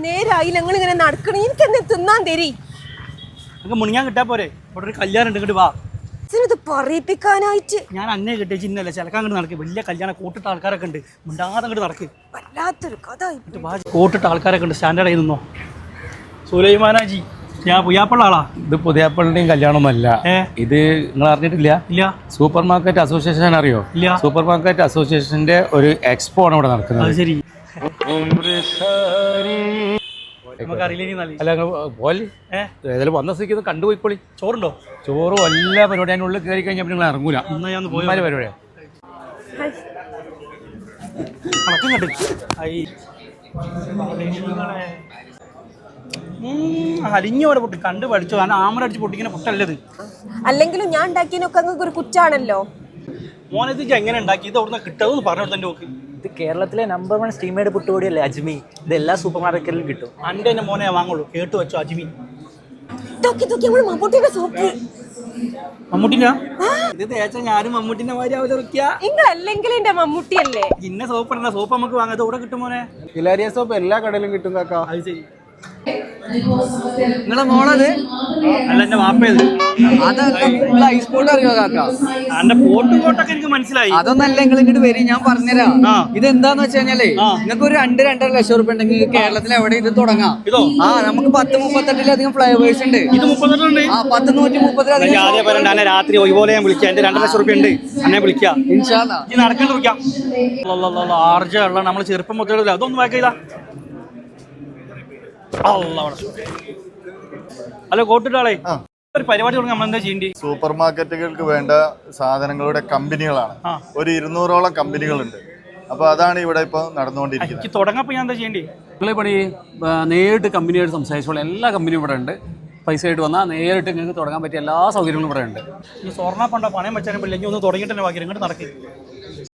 നേരായില്ല നിങ്ങൾ ഇങ്ങനെ നടക്കണേ. എനിക്ക് എന്നെ തിന്നാൻ തരി. നമുക്ക് മുണിയാൻ കിട്ടാ പോരെ. ഇവിടെ ഒരു കല്യാണം ഉണ്ട്, ഇങ്ങോട്ട് വാ. ഇത് പറയിപ്പിക്കാനായിട്ട് ഞാൻ അന്നേ കിട്ടിയ ചിന്നല്ല ചിലക്കാൻ അങ്ങോട്ട് നടക്കും. വലിയ കല്യാണം കൂട്ടിട്ട ആൾക്കാരൊക്കെ ഉണ്ട്. മുണ്ടാതെ അങ്ങോട്ട് നടക്ക്. വല്ലാത്തൊരു കഥ. കൂട്ടിട്ട ആൾക്കാരൊക്കെ ഉണ്ട്. സ്റ്റാൻഡേർഡായി നിന്നോ. സുലൈമാനാജി, ഞാൻ പുയ്യാപ്പുള്ള ആളാ. ഇത് പുതിയാപ്പള്ളിയുടെയും കല്യാണമൊന്നുമല്ല. ഇത് നിങ്ങൾ അറിഞ്ഞിട്ടില്ല? ഇല്ല. സൂപ്പർ മാർക്കറ്റ് അസോസിയേഷൻ അറിയോ? ഇല്ല. സൂപ്പർ മാർക്കറ്റ് അസോസിയേഷന്റെ ഒരു എക്സ്പോ ആണ് ഇവിടെ നടക്കുന്നത്. അത് ശരി. അല്ല പോലെ ഏതായാലും വന്ന സ്ഥിതിക്ക് കണ്ടുപോയിക്കോളി. ചോറുണ്ടോ? ചോറും എല്ലാ പരിപാടി അതിനുള്ളിൽ കയറി കഴിഞ്ഞാൽ നിങ്ങൾ ഇറങ്ങൂല. പരിപാടിയാ അലിഞ്ഞോടെ പൊട്ടി കണ്ടു പഠിച്ചോ. കാരണം ആമരടിച്ച് പൊട്ടിക്കുന്ന പൊട്ടല്ലത്. അല്ലെങ്കിലും ഞാൻ ഉണ്ടാക്കിയതിനൊക്കെ നിങ്ങൾക്ക് ഒരു കുറ്റാണല്ലോ. മോനെ ഇത് എങ്ങനെ ഉണ്ടാക്കി? ഇത് അവിടുന്ന് കിട്ടുമെന്ന് പറഞ്ഞു കൊടുത്തേ നോക്ക്. ഇത് കേരളത്തിലെ നമ്പർ 1 സ്റ്റീമേഡ് പുട്ടുപൊടിയല്ലേ അജ്മി. ഇത് എല്ലാ സൂപ്പർ മാർക്കറ്റിലും കിട്ടും. അന്റെ തന്നെ മോനെ വാങ്ങുള്ളൂ. കേട്ടു വെച്ചോ അജ്മി. മമ്മൂട്ടിന്റെ ഇത് തേച്ച ഞാനും മമ്മൂട്ടിന്റെ മാതിരി അവതരിക്കുക. നിങ്ങളല്ലെങ്കിൽ എന്റെ മമ്മൂട്ടിയല്ലേ. ഇന്ന സോപ്പ് ഇടണ്ട. സോപ്പ് നമുക്ക് വാങ്ങാതെ ഇവിടെ കിട്ടും മോനെ. ഹിലാരിയ സോപ്പ് എല്ലാ കടയിലും കിട്ടും കാക്ക. അത് ശരി. നിങ്ങളെ മോളത് അല്ല എന്റെ വാപ്പയത്. ഐസ് പോട്ട് അറിയോ കാക്ക? എന്റെ പോട്ടും കോട്ടൊക്കെ എനിക്ക് മനസ്സിലായി. അതൊന്നല്ല നിങ്ങൾ ഇങ്ങോട്ട് വരും, ഞാൻ പറഞ്ഞുതരാം. ഇതെന്താന്ന് വെച്ച് കഴിഞ്ഞാലേ നിങ്ങൾക്ക് ഒരു 2-2.5 ലക്ഷം റുപ്യ ഉണ്ടെങ്കിൽ കേരളത്തിൽ എവിടെ ഇത് തുടങ്ങാം. ഇതോ? നമുക്ക് 10-38 ഫ്ലൈവേഴ്സ് ഉണ്ട്. ഇത് 38 10-130 രാത്രി ഇതുപോലെ ഞാൻ വിളിക്കാം. എന്റെ 2 ലക്ഷം റുപ്യ ഉണ്ട്. എന്നെ വിളിക്കാം. ഇൻഷാല്ലാ. ഇത് നടക്കേണ്ട വിളിക്കാം. ആർജ ഉള്ള നമ്മള് ചെറുപ്പം മൊത്തം അതൊന്നും വായിക്കില്ല. ഹലോ കോട്ടിട്ടാളെ, ഒരു പരിപാടി തുടങ്ങി നമ്മൾ എന്താ ചെയ്യേണ്ടി? സൂപ്പർ മാർക്കറ്റുകൾക്ക് വേണ്ട സാധനങ്ങളുടെ കമ്പനികളാണ്. ഒരു 200ഓളം കമ്പനികളുണ്ട്. അപ്പൊ അതാണ് ഇവിടെ ഇപ്പൊ നടന്നുകൊണ്ടിരിക്കുന്നത്. തുടങ്ങപ്പോ ഞാൻ എന്താ ചെയ്യേണ്ടി? നിങ്ങളെ പണി നേരിട്ട് കമ്പനിയായിട്ട് സംസാരിച്ചോളൂ. എല്ലാ കമ്പനിയും ഇവിടെ ഉണ്ട്. പൈസ ആയിട്ട് വന്നാൽ നേരിട്ട് നിങ്ങൾക്ക് തുടങ്ങാൻ പറ്റിയ എല്ലാ സൗകര്യങ്ങളും ഇവിടെ ഉണ്ട്. ഈ സ്വർണ്ണ പണ്ടോ പണയം വെച്ചാലും പറ്റില്ല. ഇനി ഒന്ന് തുടങ്ങിയിട്ട് തന്നെ ബാക്കി ഇങ്ങോട്ട് നടക്കും.